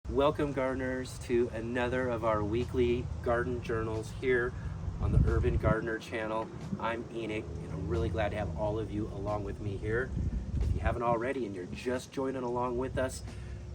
Welcome gardeners to another of our weekly garden journals here on the Urban Gardener channel. I'm Enoch and I'm really glad to have all of you along with me here. If you haven't already and you're just joining along with us,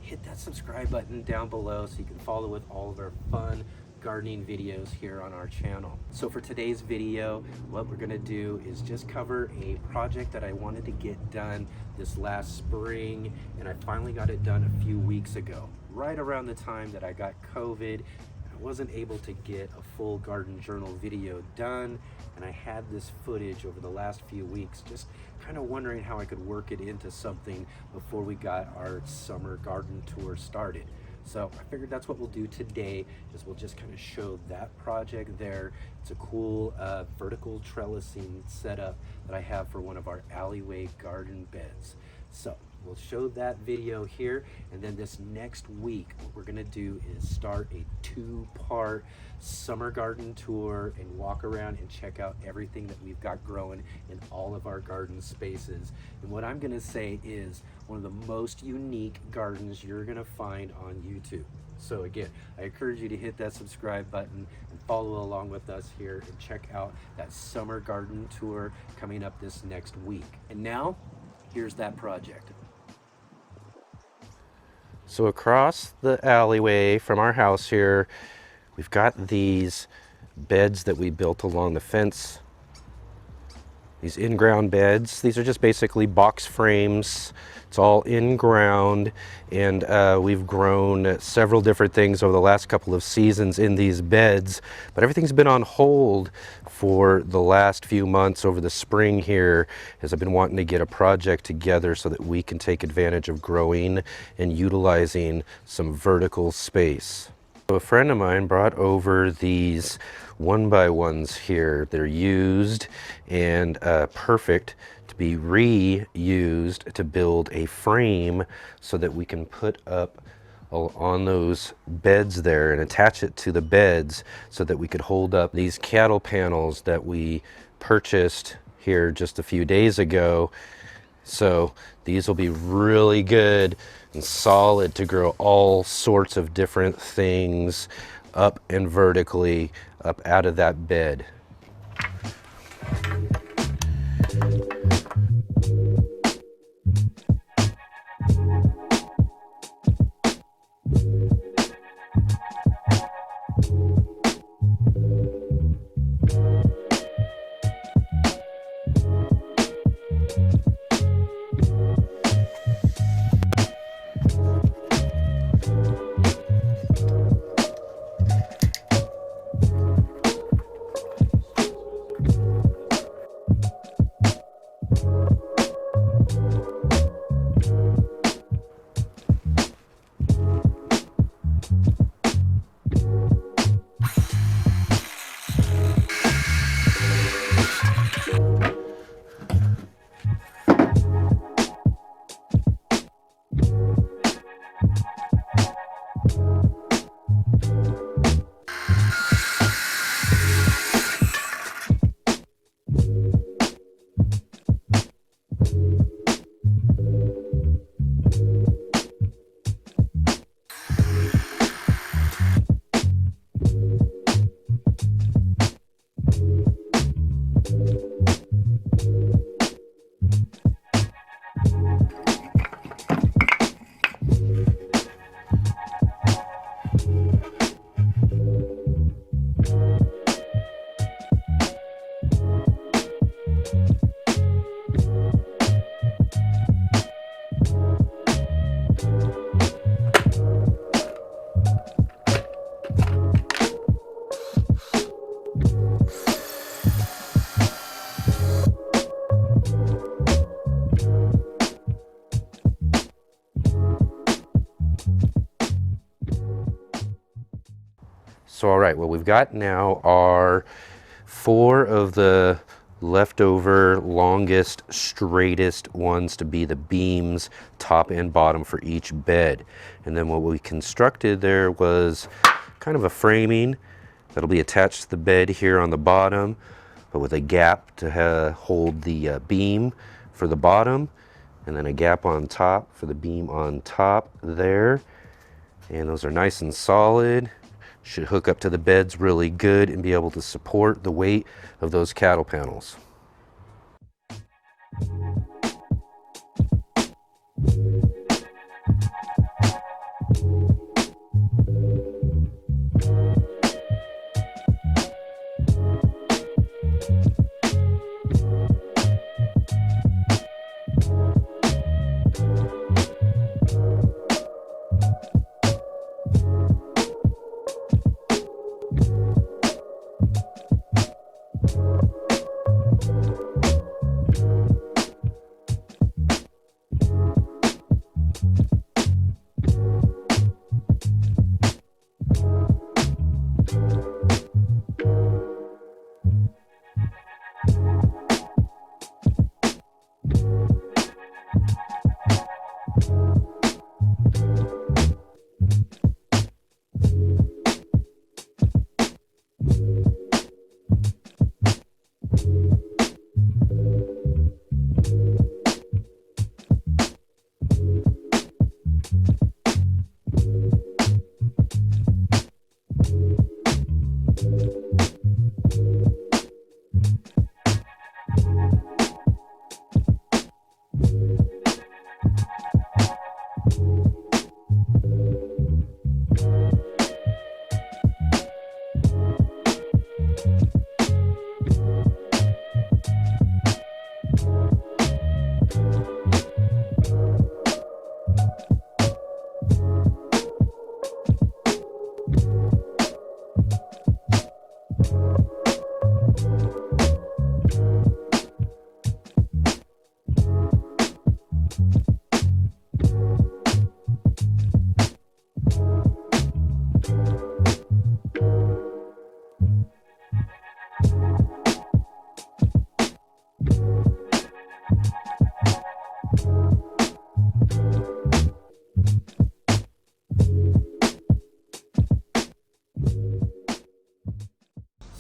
hit that subscribe button down below so you can follow with all of our fun gardening videos here on our channel. So for today's video, what we're going to do is just cover a project that I wanted to get done this last spring, and I finally got it done a few weeks ago, right around the time that I got COVID. I wasn't able to get a full garden journal video done, and I had this footage over the last few weeks just kind of wondering how I could work it into something before we got our summer garden tour started. So I figured that's what we'll do today, is we'll just kind of show that project there. It's a cool vertical trellising setup that I have for one of our alleyway garden beds. So we'll show that video here, and then this next week what we're gonna do is start a 2-part summer garden tour and walk around and check out everything that we've got growing in all of our garden spaces. And what I'm gonna say is one of the most unique gardens you're gonna find on YouTube. So again, I encourage you to hit that subscribe button and follow along with us here and check out that summer garden tour coming up this next week. And now, here's that project. So across the alleyway from our house here, we've got these beds that we built along the fence. These in-ground beds. These are just basically box frames. It's all in-ground, and we've grown several different things over the last couple of seasons in these beds, but everything's been on hold for the last few months over the spring here, as I've been wanting to get a project together so that we can take advantage of growing and utilizing some vertical space. So a friend of mine brought over these 1x1s here. They're used and perfect to be reused to build a frame so that we can put up on those beds there and attach it to the beds so that we could hold up these cattle panels that we purchased here just a few days ago. So these will be really good and solid to grow all sorts of different things up and vertically up out of that bed. So all right, what we've got now are 4 of the leftover longest, straightest ones to be the beams, top and bottom for each bed. And then what we constructed there was kind of a framing that'll be attached to the bed here on the bottom, but with a gap to hold the beam for the bottom, and then a gap on top for the beam on top there. And those are nice and solid. Should hook up to the beds really good and be able to support the weight of those cattle panels.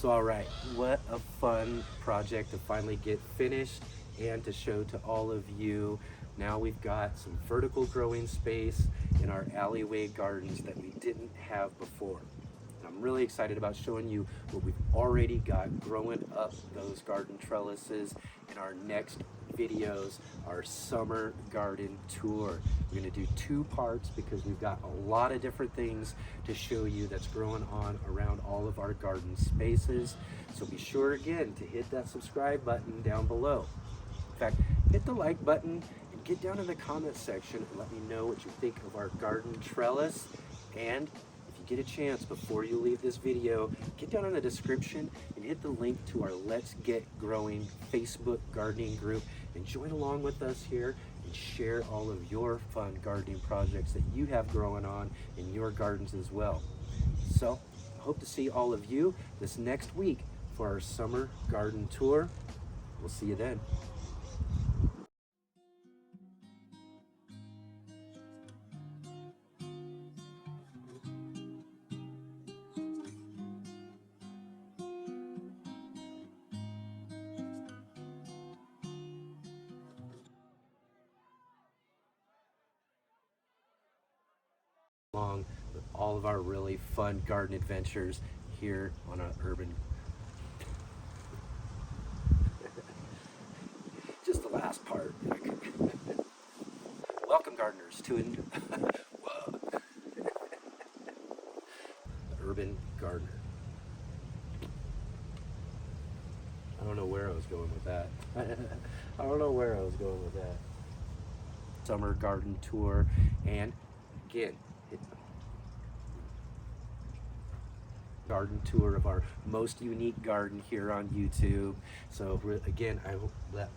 So all right, what a fun project to finally get finished and to show to all of you. Now we've got some vertical growing space in our alleyway gardens that we didn't have before. And I'm really excited about showing you what we've already got growing up those garden trellises in our next videos, our summer garden tour. We're going to do 2 parts because we've got a lot of different things to show you that's growing on around all of our garden spaces. So be sure again to hit that subscribe button down below. In fact, hit the like button and get down in the comments section and let me know what you think of our garden trellis. And if you get a chance before you leave this video, get down in the description and hit the link to our Let's Get Growing Facebook gardening group and join along with us here and share all of your fun gardening projects that you have growing on in your gardens as well. So I hope to see all of you this next week for our summer garden tour. We'll see you then. Along with all of our really fun garden adventures here on our urban. Just the last part. Welcome, gardeners, to the urban gardener. I don't know where I was going with that. I don't know where I was going with that. Summer garden tour, and again, garden tour of our most unique garden here on YouTube. So again, I hope that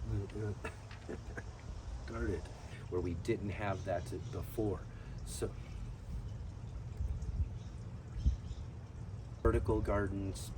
garden where we didn't have that before. So vertical gardens